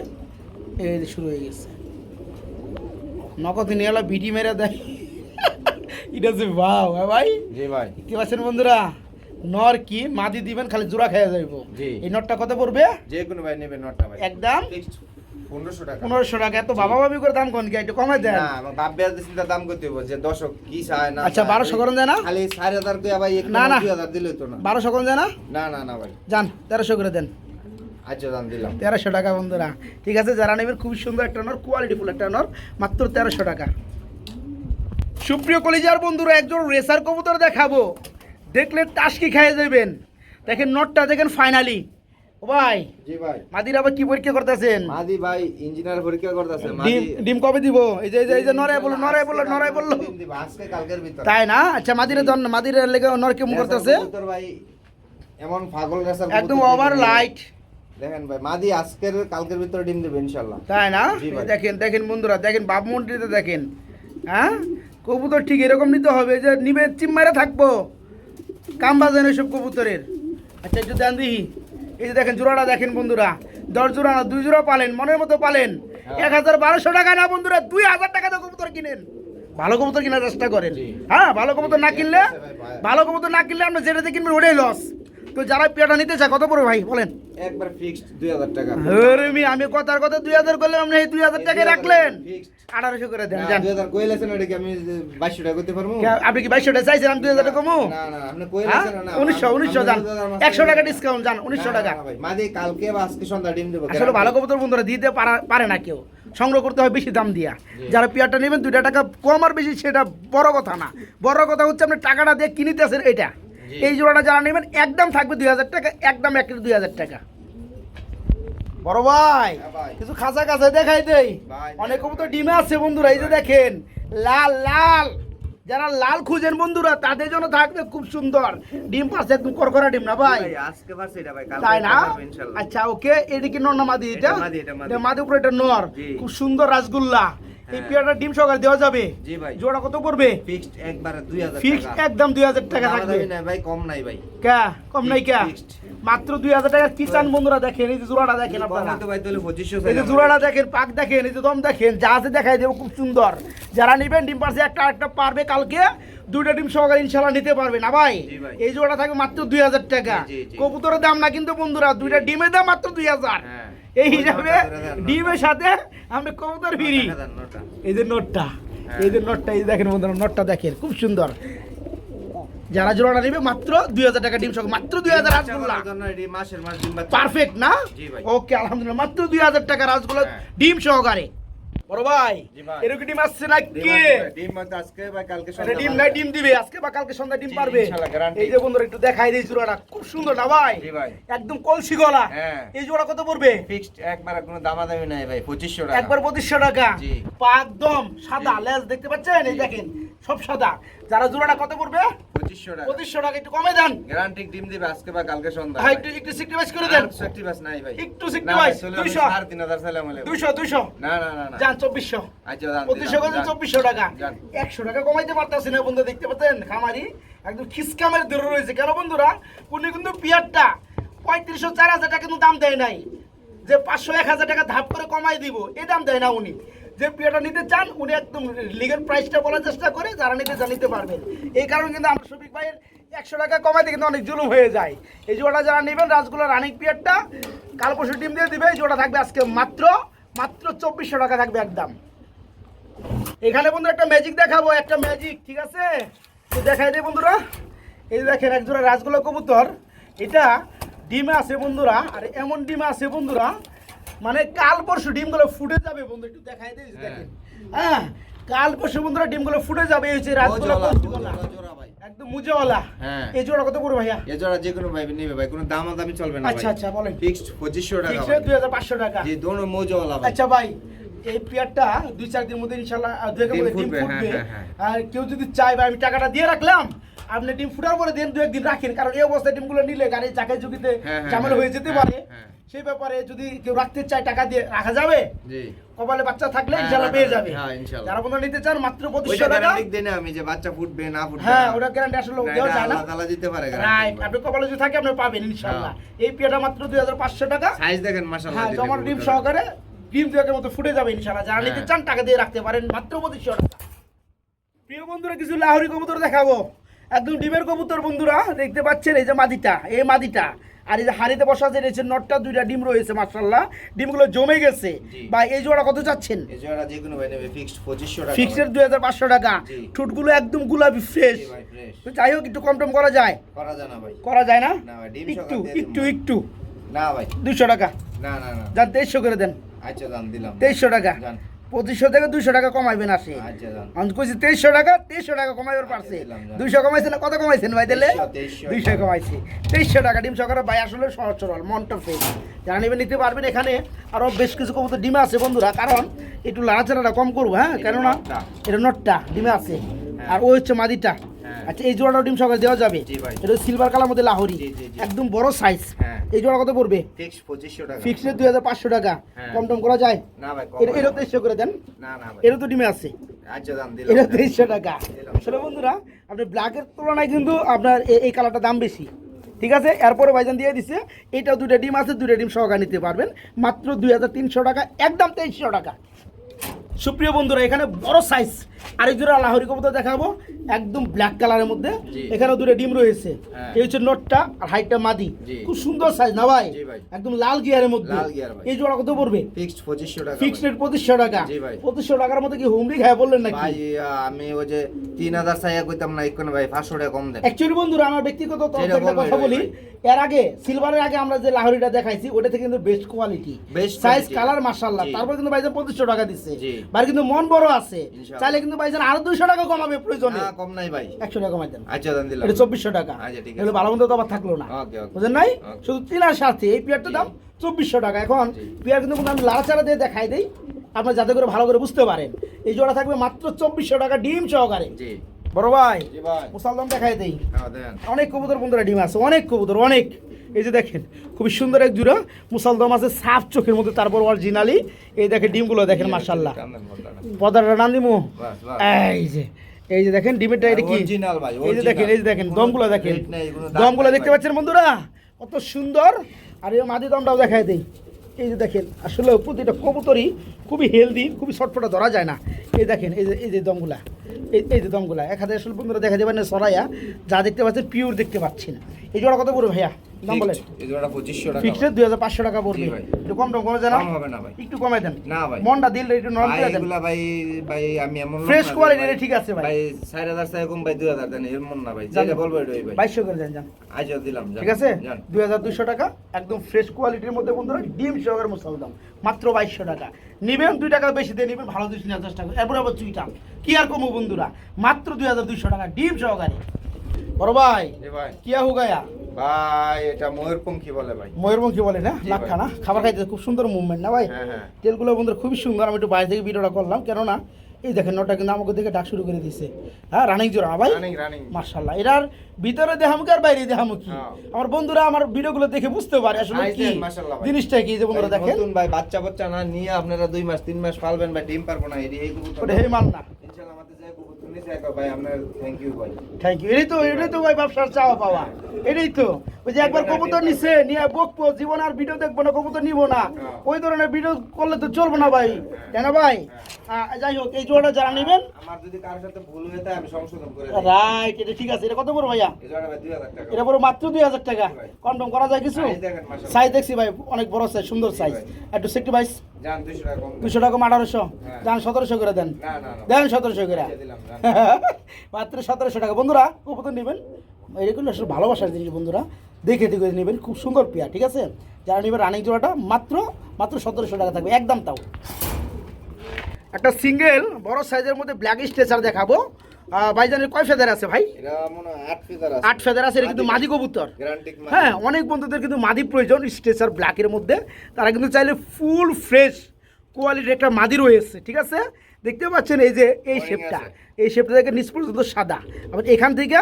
এই যে শুরু হয়ে গেছে, নকদিন এলা বিটি মেরে দেয় এটা যে ভাও ভাই। জি ভাই কি পাচ্ছেন বন্ধুরা, নর কি মাদি দিবেন, খালি জোড়া খেয়ে যাইব। জি। এই নটটা কত পড়বে? যে কোনো ভাই নেবে নটটা ভাই একদম ফিক্সড 1500 টাকা। 1500 টাকা। এত বাবা বাবি করে দাম কোন কি, একটু কমাই দেন। না আমার বাপ বেয়ার চিন্তা দাম করতে হবে যে দর্শক কি চায় না আচ্ছা, চায়। 1200 করেন যায় না? খালি 4000 কইয়া ভাই এক না, না। 2000 দিলে তো না। 1200 কোন যায় না? না না না ভাই যান 1300 করে দেন, আচ্ছা দাম দিলাম। 1300 টাকা বন্ধুরা। ঠিক আছে, যারা নেবেন খুব সুন্দর একটা নর, কোয়ালিটি ফুল একটা নর, মাত্র 1300 টাকা। সুপ্রিয় কলিজার বন্ধুরা, একজন রেসার কবুতর দেখাবো, দেখলে টাসকি খেয়ে যাবেন। দেখেন নটটা দেখেন ফাইনালি। ও ভাই জি ভাই মাদির আবার কি পরীক্ষা করতেছেন? মাদি ভাই ইঞ্জিনিয়ার পরীক্ষা করতেছে ডিম ডিম কবে দিব? এই যে এই যে নরে বললো নরে বললো নরে বললো, ডিম দিব আজকে কালকের ভিতর। তাই না? আচ্ছা মাদিরে জন মাদিরে লেগে নর কেমন করতেছে? কবুতর ভাই এমন পাগল রেসার একদম ওভার লাইট, দেখেন ভাই মাদি আজকের কালকের ভিতরে ডিম দেবে ইনশাআল্লাহ। তাই না? জি ভাই। দেখেন দেখেন বন্ধুরা, দেখেন বাপমন্ডিতে দেখেন, হ্যাঁ কবুতর ঠিক এরকম নিতে হবে যে নিবে চিম্মারে থাকবো, কাম বাজেন এসব কবুতরের। আচ্ছা একটু দেন দিই, এই যে দেখেন জোড়াটা দেখেন বন্ধুরা, 10 জোড়া না 2 জোড়া পালেন, মনের মতো পালেন। হ্যাঁ। 1200 টাকা না বন্ধুরা, 2000 টাকা দিয়ে কবুতর কিনেন। ভালো কবুতর কেনার চেষ্টা করেন। জি। হ্যাঁ ভালো কবুতর না কিনলে, ঠিক আছে ভাই। ভালো কবুতর না কিনলে আপনি যেটাতে কিনবেন ওটাই লস। তো যারা পেয়াটা নিতে চায় কত পড়বে ভাই বলেন? একবার ফিক্সড 2000 টাকা। আরে আমি কথার কথা 2000 করলে আপনি এই 2000 টাকা রাখলেন, ফিক্সড 1800 করে দেন না, যান। 2000 কইলেছেন ওটা কি আমি 2200 টাকা করতে পারবো? আপনি কি 2200 টাকা চাইছেন, আমি 2000 টাকা কমু? না না আপনি হ্যাঁ? কইলেছেন না 1900 যান, 100 টাকা ডিসকাউন্ট যান, 1900 টাকা। মাদি কালকে বা আজকে সন্ধ্যা ডিম দেব। আসলে ভালো কবুতর বন্ধুরা দিতে পারে না কেউ, সংগ্রহ করতে হয় বেশি দাম দিয়া। জি। যারা পেয়ারটা নেবেন 2 টাকা কম আর বেশি সেটা বড় কথা না, বড় কথা হচ্ছে আপনি টাকাটা দিয়ে কিনিতেছেন এটা। জি। এই জোড়াটা যারা নেবেন একদম থাকবে 2000 টাকা, একদম 2000 টাকা। বড় ভাই হ্যাঁ ভাই। কিছু খাঁচা খাঁচা দেখাই দেই, ভাই, অনেক কবুতর ডিমে আছে বন্ধুরা, এই যে দেখেন লাল লাল, যারা লাল খুঁজেন বন্ধুরা তাদের জন্য থাকবে খুব সুন্দর ডিম পাচ্ছে, একদম করকরা ডিম না ভাই, আজকে পারছে এটা ভাই কালকে তাই না? পারবো ইনশাআল্লাহ। আচ্ছা ওকে, এটা কি নর না মাদি? এটা এটা মাদি, এটা মাদি। এটা মাদি, উপরে এটা নর, জি। খুব সুন্দর রাসগোল্লা। এই হ্যাঁ। পেয়ারটা ডিম সহকারে দেওয়া যাবে। জি ভাই। জোড়া কত পড়বে? ফিক্সড একবারে 2000 ফিক্স টাকা। একদম 2000 টাকা থাকবে। দামাদামি নাই ভাই, কম নাই ভাই। কে কম নাই কে? Fixed. মাত্র 2000 টাকা কিষান বন্ধুরা। দেখেন এই যে জোড়াটা দেখেন আপনারা, কমাতে ভাই তাহলে 2500 এই যে জোড়াটা দেখেন, পাক দেখেন, এই যে দম দেখেন, যা আছে দেখাই দেবো, খুব সুন্দর। যারা নিবেন ডিম পারছে একটা একটা পারবে, কালকে 2টা ডিম সহকারে ইনশাআল্লাহ নিতে পারবে না ভাই। জি ভাই। এই জোড়া থাকবে মাত্র 2000 টাকা। জি, জি। কবুতরের দাম না কিন্তু বন্ধুরা, 2টা ডিমের দাম মাত্র 2000। হ্যাঁ। এই হিসাবে ডিমের সাথে আপনি কবুতর ফ্রি। টাকা দেন, নটা। এই যে নোটটা, হ্যাঁ। এই যে নোটটা, এই যে দেখেন বন্ধুরা নোটটা দেখেন, খুব সুন্দর। যারা জোড়াটা নেবে মাত্র 2000 টাকা ডিম সহ, মাত্র 2000 রাসগোল্লা। বাচ্চা করার জন্য এটি মাসের মাস ডিম বাচ্চা। পারফেক্ট না? জি ভাই। ওকে আলহামদুলিল্লাহ, মাত্র 2000 টাকা রাসগোল্লা হ্যাঁ। ডিম সহকারে। বড় ভাই জি ভাই। এরকম ডিম আসছে না ডিম কি? আছে ভাই, ডিম মধ্যে আজকে বা কালকে এটা সন্ধ্যা ডিম পারবে। নাই, ডিম দিবে আজকে বা কালকে সন্ধ্যা ডিম জি, পারবে। ইনশাআল্লাহ, guarantee। এই যে বন্ধুরা একটু দেখাই দিই জোড়াটা, খুব সুন্দর না ভাই? জি ভাই। একদম কলসি গলা। হ্যাঁ। এই জোড়া কত পড়বে? ফিক্সড একবার কোনো দামাদামি নাই ভাই, 2500 টাকা। একবার 2500 টাকা। জি। পা একদম সাদা, লেজ দেখতে পাচ্ছেন, এই জি। দেখেন সব সাদা। যারা জোড়াটা কত পড়বে? 2500 টাকা। 2500 টাকা, একটু কমে দেন গ্যারান্টি ডিম দিবে আজকে বা কালকে সন্ধ্যা। ভাই, একটু সিক্রিফাইস করে দেন, সেক্টি বাস নাই ভাই। একটু না sacrifice, ভাই, চলে 200 3000 সালাম আলাইকুম। 200 না না না না। যান 2400, আচ্ছা দাম 2500 করে 2400 টাকা। যান। 100 টাকা কমাইতে পারতাছি না বন্ধু, দেখতে পাচ্ছেন খামারি একদম খিসকামের ধরে রয়েছে। কেন বন্ধুরা, উনি কিন্তু পিয়ারটা 3500 4000 টাকা কিন্তু দাম দেয় নাই, যে 500 1000 টাকা ধাপ করে কমাই দিব এই দাম দেয় না উনি। যে পিয়ারটা নিতে চান উনি একদম লিগ্যাল প্রাইসটা বলার চেষ্টা করে, যারা নিতে চান নিতে পারবেন। এই কারণে কিন্তু আমরা শফিক ভাইয়ের 100 টাকা কমাইতে কিন্তু অনেক জুলুম হয়ে যায়। এই জোড়াটা যারা নেবেন রাসগোল্লা রানিং পিয়ারটা, কাল পরশু ডিম দিয়ে দিবে। এই জোড়া থাকবে আজকে মাত্র 2400 টাকা থাকবে একদম। এখানে বন্ধু একটা ম্যাজিক দেখাবো, একটা ম্যাজিক, ঠিক আছে? তো দেখাই দিই বন্ধুরা, এই যে দেখেন এক জোড়া রাসগোল্লা কবুতর, এটা ডিমে আছে বন্ধুরা, আর এমন ডিমে আছে বন্ধুরা, মানে কাল পরশু ডিমগুলো ফুটে যাবে বন্ধু, একটু দেখাই দিই দেখেন। হ্যাঁ, কাল পরশু বন্ধুরা ডিমগুলো ফুটে যাবে, এই হচ্ছে রাতগুলো জোড়া ভাই, একদম মুজেওয়ালা। হ্যাঁ, এই জোড়া কত পড়বে ভাইয়া? এই জোড়া যে কোনো ভাই নেবে ভাই, কোনো দামাদামি চলবে না ভাই। আচ্ছা আচ্ছা বলেন। ফিক্সড 2500 টাকা ফিক্সড ভাই। 2500 টাকা। জি, দোনো মোজওয়ালা ভাই। আচ্ছা ভাই, এই পেয়ারটা 2-4 দিনের মধ্যে ইনশাআল্লাহ দুয়েকের মধ্যে ডিম ফুটবে। আর কেউ যদি চায় ভাই আমি টাকাটা দিয়ে রাখলাম, আপনি ডিম ফুটার পরে দেন 2-1 দিন রাখেন, কারণ এই অবস্থায় ডিমগুলো নিলে গাড়ির চাকায় ঝুঁকিতে ঝামেলা হয়ে যেতে পারে। সেই ব্যাপারে যদি কেউ রাখতে চায় টাকা দিয়ে রাখা যাবে। জি, কপালে বাচ্চা থাকলে ইনশাআল্লাহ পেয়ে যাবে। হ্যাঁ ইনশাআল্লাহ। যারা বন্ধু নিতে চান মাত্র 2500 ওইটা টাকা। গ্যারান্টি দেন আমি যে বাচ্চা ফুটবে না ফুটবে। হ্যাঁ, ওটা গ্যারান্টি আসলে দেওয়া যায় না। আল্লাহ তাআলা দিতে পারে রাইট, গ্যারান্টি। আপনি কপালে যদি থাকে আপনি পাবেন ইনশাআল্লাহ। এই পেয়ারটা মাত্র 2500 টাকা। সাইজ দেখেন মাশাআল্লাহ। হ্যাঁ, জমার ডিম সহকারে ডিম দুয়েকের মতো ফুটে যাবে ইনশাআল্লাহ। যারা নিতে চান টাকা দিয়ে রাখতে পারেন মাত্র 2500 টাকা। প্রিয় বন্ধুরা, কিছু লাহোরি কবুতর দেখাবো, একদম ডিমের কবুতর বন্ধুরা। দেখতে পাচ্ছেন এই যে মাদিটা, এই মাদিটা, আর এই যে হাড়িতে বসা আছে রয়েছে নটটা, 2টা ডিম রয়েছে মাশাআল্লাহ, ডিমগুলো জমে গেছে। বা এই জোড়া কত চাচ্ছেন? এই জোড়া যে কোনো ভাই নেবে ফিক্সড 2500 টাকা। ফিক্সড 2500 টাকা। ঠোঁটগুলো একদম গোলাপি ফ্রেশ। তো যাই হোক, একটু কম টম করা যায়? করা যায় না ভাই। করা যায় না? না ভাই, ডিম একটু সকাল দিয়ে একটু দিন। একটু না ভাই, 200 টাকা। না না না, যান 2300 করে দেন। আচ্ছা দাম দিলাম। 2300 টাকা। জান 2500 থেকে 200 টাকা কমাইবেন আসে। আচ্ছা দাম। আমি কইছি 2300 টাকা, 2300 টাকা কমাইবার পারছে। 200 কমাইছেন না, কত কমাইছেন ভাই দিলে? 200 কমাইছি। 2300 টাকা ডিম সহকারে ভাই, আসলে সহজ সরল মনটা ফ্রেশ। যারা নেবেন নিতে পারবেন। এখানে আরো বেশ কিছু কবুতর ডিমে আছে বন্ধুরা, কারণ একটু লাড়াচাড়াটা কম করবো। হ্যাঁ, কেননা এটা নটটা ডিমে আছে, আর ওই হচ্ছে মাদিটা। আচ্ছা, এই জোড়াটাও ডিম সহকারে দেওয়া যাবে। এটা সিলভার কালার মধ্যে লাহোরি, একদম বড় সাইজ। এই জোড়া কত পড়বে? ফিক্সড 2500 টাকা। ফিক্সড 2500 টাকা। কম টম করা যায়? না ভাই, এটা 2300 করে দেন। না না ভাই, এটা তো ডিমে আছে। আচ্ছা দাম দিলাম। এটা 2300 টাকা। আসলে বন্ধুরা, আপনি ব্ল্যাকের তুলনায় কিন্তু আপনার এই কালারটা দাম বেশি। ঠিক আছে, এরপরে ভাইজান দিয়ে দিচ্ছে এটাও 2টা ডিম আছে, 2টা ডিম সহকারে নিতে পারবেন মাত্র 2300 টাকা, একদম 2300 টাকা। সুপ্রিয় বন্ধুরা, এখানে বড় সাইজ আরেক জোড়া লাহোরি কবুতর দেখাবো, একদম ব্ল্যাক কালারের মধ্যে। এখানেও 2টা ডিম রয়েছে। এই হচ্ছে নটটা আর হাইটটা মাদি, খুব সুন্দর সাইজ না ভাই? একদম লাল গিয়ারের মধ্যে। এই জোড়া কত পড়বে? ফিক্সড 2500 টাকা। ফিক্সড রেট 2500 টাকা। 2500 টাকার মধ্যে কি হুমড়ি খায় বললেন নাকি ভাই? আমি ওই যে 3000 চাইয়া কইতাম না, এখন ভাই 500 টাকা কম দেন। অ্যাকচুয়ালি বন্ধুরা, আমার ব্যক্তিগত তরফ থেকে একটা কথা বলি, এর আগে সিলভারের আগে আমরা যে লাহোরিটা দেখাইছি ওটা থেকে কিন্তু বেস্ট কোয়ালিটি, সাইজ কালার মাশাআল্লাহ। তারপর কিন্তু ভাইজান 2500 টাকা দিচ্ছে। ভাই কিন্তু মন বড় আছে, চাইলে কিন্তু ভাইজান আরো 200 টাকা কমাবে প্রয়োজনে। না কম নাই ভাই, 100 টাকা কমাই দেন। আচ্ছা দাম দিলাম। এটা 2400 টাকা। আচ্ছা ঠিক আছে, তাহলে ভালো মন্দ তো আবার থাকলো না, বুঝেন নাই? শুধু চিনার সাথে এই পেয়ারটার দাম 2400 টাকা। এখন পেয়ার কিন্তু আমি লাড়াচাড়া দিয়ে দেখাই দেই, আপনারা যাতে করে ভালো করে বুঝতে পারেন। এই জোড়া থাকবে মাত্র 2400 টাকা ডিম সহকারে। জি বড় ভাই, জি ভাই, মুসালদম দেখাই দেই। অনেক কবুতর বন্ধুরা ডিম আছে, অনেক কবুতর, অনেক। এই যে দেখেন খুবই সুন্দর এক জোড়া মুসালদম আছে, সাফ চোখের মধ্যে, তারপর অরিজিনালি। এই দেখেন ডিমগুলো দেখেন মাশাআল্লাহ। পদাটা টান দিমু। এই যে দেখেন ডিমেরটা, এটা কি? এই যে দেখেন, এই যে দেখেন দমগুলো দেখেন, দমগুলো দেখতে পাচ্ছেন বন্ধুরা কত সুন্দর। আর এই মাদি দমটাও দেখাই দেই। এই যে দেখেন, আসলে প্রতিটা কবুতরই খুবই হেলদি, খুবই ছটফটা ধরা যায় না। এই দেখেন, এই যে দমগুলা, এই যে দমগুলা এক হাতে আসলে বন্ধুরা দেখা যাবে না সরাইয়া, যা দেখতে পাচ্ছেন পিওর দেখতে পাচ্ছেন। এই জোড়া কত পড়বে ভাইয়া? দাম বলেন। এই জোড়া 2500 টাকা। ফিক্সড 2500 টাকা পড়বে। একটু কম টম কমে যায় না? কম হবে না ভাই, একটু কমাই দেন। না ভাই, মনটা দিল একটু নরম করে দেন ভাই। ভাই আমি এমন ফ্রেশ কোয়ালিটি ঠিক আছে ভাই। ভাই 4000 টাকা কম ভাই, 2000 দেন, এর মন না ভাই, যেটা বলবো এটাই ভাই। 2200 করে দেন জান। আচ্ছা দিলাম, ঠিক আছে, 2200 টাকা একদম ফ্রেশ কোয়ালিটির মধ্যে বন্ধুরা ডিম সহকারে মুসালদম মাত্র 2200 টাকা। নিবেন 2 টাকা বেশি দিয়ে নিবেন, ভালো জিনিস নেওয়ার চেষ্টা করুন। এরপর আবার চুইটা কি আর কমো বন্ধুরা, মাত্র 2200 টাকা ডিম সহকারে। বড় ভাই, কিয়া হো গায়া ভাই? এটা ময়ূরপঙ্খী বলে ভাই। ময়ূরপঙ্খী বলে না? লাক্ষা না? খাবার খাইতে খুব সুন্দর মুভমেন্ট না ভাই? হ্যাঁ। তেলগুলো বন্ধুরা খুবই সুন্দর। আমি একটু বাইরে থেকে ভিডিওটা করলাম, কেননা এই দেখেন নটা কিন্তু আমাকে দেখে ডাক শুরু করে দিছে। হ্যাঁ, রানিং জোড়া ভাই, মাশাআল্লাহ। এটার ভিতরে দেখামুখী আর বাইরে দেখামুখী। আমার বন্ধুরা আমার ভিডিওগুলো দেখে বুঝতে পারে আসলে কি জিনিসটা কি। যে বন্ধুরা দেখেন ভাই, বাচ্চা না নিয়ে আপনারা 2 মাস 3 মাস পালবেন ভাই, ডিম পারবো না। এই কবুতর ওটা হে মান না ইনশাআল্লাহ আমাদের যে কবুতর নিছে ভাই, আপনার থ্যাংক ইউ ভাই। Thank you. এটাই তো ভাই ব্যবসার চাওয়া পাওয়া। এটাই তো, ওই যে একবার কবুতর নিছে নিয়ে বকবো, জীবন আর ভিডিও দেখবো না, কবুতর নিবো না, ওই ধরনের ভিডিও করলে তো চলবে না ভাই, তাই না ভাই? যাই হোক, এই জোড়াটা যারা নেবেন, আমার যদি কারোর সাথে ভুল হয়ে থাকে আমি সংশোধন করে দেব। রাইট, এটা ঠিক আছে। এটা কত বড় ভাইয়া? এই জোড়াটা 2000 টাকা। এটা বড় মাত্র 2000 টাকা। কনফার্ম করা যায় কিছু? সাইজ দেখছি ভাই, অনেক বড় সাইজ, সুন্দর সাইজ। একটু সেক্টি ভাইস জান 200 টাকা কম। 200 টাকা 1800 জান 1700 করে দেন। না দেন 1700 করে মাত্র 1700 টাকা। বন্ধুরা কবুতর নেবেন, এরকম আসলে ভালোবাসার জিনিস বন্ধুরা। দেখে দেখে নেবেন, খুব সুন্দর পেয়ার, ঠিক আছে? যারা নেবেন রানিং জোড়াটা মাত্র 1700 টাকা থাকবে একদম। তাও একটা সিঙ্গেল বড় সাইজের মধ্যে ব্ল্যাক স্ট্রেচার দেখাবো। ভাইজানের কয় ফেদার আছে ভাই? এটা মনে হয় 8 ফিদার আছে। 8 ফেদার আছে। এটা কিন্তু মাদি কবুতর। গ্যারান্টি হ্যাঁ, অনেক বন্ধুদের কিন্তু মাদি প্রয়োজন স্ট্রেচার ব্ল্যাকের মধ্যে, তারা কিন্তু চাইলে ফুল ফ্রেশ কোয়ালিটির একটা মাদি রয়েছে, ঠিক আছে? দেখতে পাচ্ছেন এই যে এই শেপটা, এই শেপটা থেকে নিচ পর্যন্ত সাদা, আবার এখান থেকে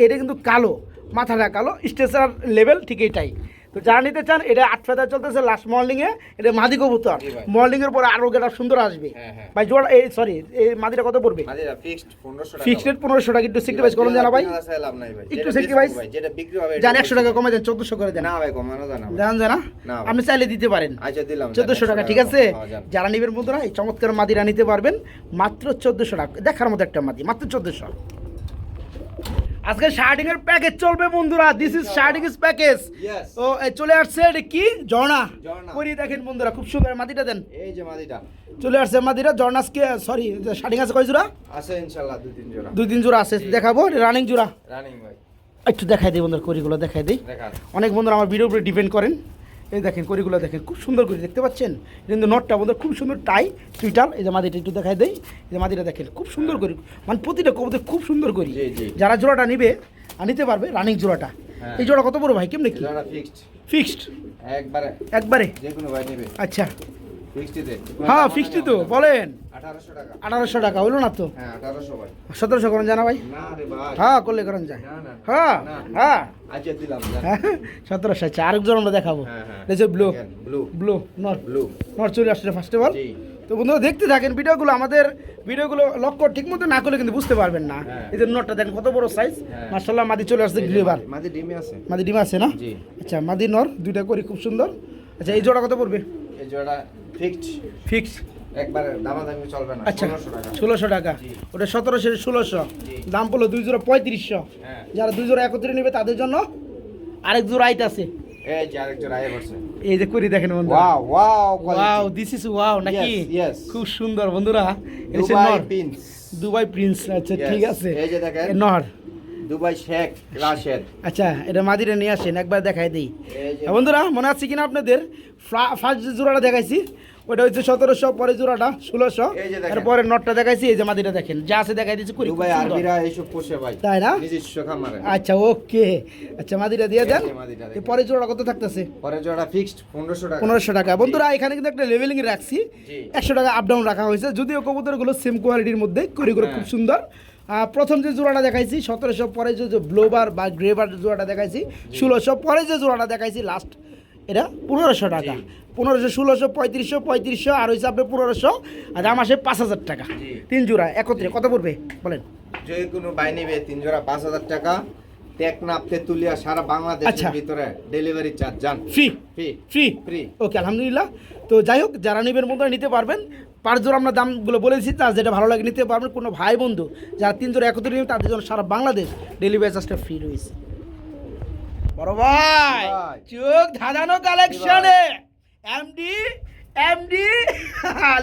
এটা কিন্তু কালো, মাথাটা কালো, স্ট্রেচার লেভেল ঠিক এটাই। তো যারা নিতে চান, এটা 8 ফেদার চলতেছে লাস্ট মর্নিংয়ে, এটা মাদি কবুতর। মর্নিংয়ের পরে আরও গেটা সুন্দর আসবে ভাই। জোড়া এই সরি এই মাদিটা কত পড়বে? মাদিটা ফিক্সড 1500 টাকা। ফিক্সড রেট 1500 টাকা। একটু সিক্রিফাইস করুন জানা ভাই, লাভ নাই ভাই। একটু সিক্রিফাইস যেটা বিক্রি হবে জান 100 টাকা কমে দেন, 1400 করে দেন। না ভাই, কমানো জানা জানা না, আপনি চাইলে দিতে পারেন। আচ্ছা দিলাম 1400 টাকা, ঠিক আছে? যারা নেবেন বন্ধুরা এই চমৎকার মাদিরা নিতে পারবেন মাত্র 1400 টাকা। দেখার মতো একটা মাদি, মাত্র 1400। আজকে শার্টিং এর প্যাকেজ চলবে বন্ধুরা, দিস ইজ শার্টিং ইজ প্যাকেজ। ও চলে আসছে, এটা কি ঝর্ণা করি দেখেন বন্ধুরা, খুব সুন্দর মাদিটা দেন। এই যে মাদিটা চলে আসছে মাদিরা ঝর্ণাসকে, সরি শার্টিং আছে কয় জোড়া? আছে ইনশাআল্লাহ 2-3 জোড়া। 2-3 জোড়া আছে, দেখাবো রানিং জোড়া। রানিং ভাই একটু দেখাই দিই বন্ধুরা, করিগুলো দেখাই দিই। দেখান। অনেক বন্ধুরা আমার ভিডিওর উপরে ডিপেন্ড করেন। এই দেখেন করিগুলো দেখেন, খুব সুন্দর করে দেখতে পাচ্ছেন। কিন্তু নটটা বন্ধুরা খুব সুন্দর টাই টুইটাল। এই যে মাদিটা একটু দেখাই দেই, এই যে মাদিটা দেখেন খুব সুন্দর করি, মানে প্রতিটা কবুতর খুব সুন্দর করি। যারা জোড়াটা নিবে নিতে পারবে রানিং জোড়াটা। এই জোড়া কত বড় ভাই, কেমনে কি? জোড়া ফিক্সড। ফিক্সড একবারে যে কোনো ভাই নেবে। আচ্ছা ফিক্সডে। হ্যাঁ ফিক্সড তো বলেন 1800 টাকা। 1800 টাকা হইলো না তো? হ্যাঁ 1800 ভাই। 1700 করেন জানা ভাই? না রে ভাই। হ্যাঁ করলে করেন যায়। না হ্যাঁ হ্যাঁ আচ্ছা দিলাম। 1700। আচ্ছা আরেকজন আমরা দেখাবো। হ্যাঁ এই যে blue blue blue not blue not চলে আসছে ফার্স্ট অফ অল। জি। তো বন্ধুরা দেখতে থাকেন ভিডিওগুলো, আমাদের ভিডিওগুলো লক্ষ্য ঠিক মতো না করলে কিন্তু বুঝতে পারবেন না। এই যে নটটা দেখেন কত বড় সাইজ, মাশাআল্লাহ। মাদি চলে আসছে গ্লিভার, মাদি ডিমে আছে। মাদি ডিম আছে না? জি। আচ্ছা মাদি নর দুইটা করি খুব সুন্দর। আচ্ছা এই জোড়া কত পড়বে? এই জোড়া ফিক্সড। ফিক্স একবারে দামাদামি চলবে না। আচ্ছা 1600 টাকা। 1600 টাকা। ওটা 1700 1600 দাম পড়লো, 2 জোড়া 3500। হ্যাঁ। যারা 2 জোড়া একত্রে নেবে তাদের জন্য আরেক জোড়া আইট আছে। এই যে আরেক জোড়া আয়ে পড়ছে। এই যে করি দেখেন বন্ধুরা, wow wow wow this is wow নাকি? Yes. খুব সুন্দর বন্ধুরা। এই যে দুবাই নর প্রিন্স। Dubai Prince. আচ্ছা Yes. ঠিক আছে। এই যে দেখেন। এ নর। দুবাই শেখ রাশেদ। আচ্ছা এটা মাদিরে নিয়ে আসেন, একবার দেখাই দিই। এই যে বন্ধুরা মনে আছে কিনা আপনাদের, ফার্স্ট যে জোড়াটা দেখাইছি ওটা হচ্ছে 1700, পরে জোড়াটা 1600, এই যে দেখেন। তারপরে নটটা দেখাইছি। এই যে মাদিটা দেখেন যা আছে দেখাই দিচ্ছি, করি খুব দুবাই সুন্দর। আরবিরা এইসব পোষে ভাই। তাই না? নিজস্ব খামারে। আচ্ছা ওকে। আচ্ছা মাদিটা দিয়ে দেন। এই যে মাদিটা দেখেন। এই পরে জোড়া কত থাকতেছে? পরে জোড়া ফিক্সড 1500 টাকা। 1500 টাকা। বন্ধুরা এখানে কিন্তু একটা লেভেলিং রাখছি, জি। 100 টাকা আপ ডাউন রাখা হয়েছে, যদিও কবুতরগুলো সেম কোয়ালিটির মধ্যে করিগুলো খুব সুন্দর। প্রথম যে জোড়াটা দেখাইছি 1700, পরে যে ব্লোবার বা গ্রেবার জোড়াটা দেখাইছি 1600, পরে যে জোড়াটা দেখাইছি লাস্ট এটা 1500 টাকা। 1500 1600 3500 3500 আর হয়েছে আপনার 1500, আর দাম আসে 5000 টাকা। 3 জোড়া একত্রে কত পড়বে বলেন? যে কোনো বাই নিবে 3 জোড়া 5000 টাকা। টেকনাফ তেতুলিয়া সারা বাংলাদেশের আচ্ছা। ভিতরে ডেলিভারি চার্জ জান ফ্রি ফ্রি ফ্রি ফ্রি। ওকে আলহামদুলিল্লাহ। তো যাই হোক যারা নেবেন বন্ধুরা নিতে পারবেন। 5 জোড়া আমরা দামগুলো বলেছি, তার যেটা ভালো লাগে নিতে পারবেন। কোনো ভাই বন্ধু যারা 3 জোড়া একত্রে নেবেন তাদের জন্য সারা বাংলাদেশ ডেলিভারি চার্জটা ফ্রি রয়েছে। বড় ভাই চোখ ধাঁধানো কালেকশনে এমডি এমডি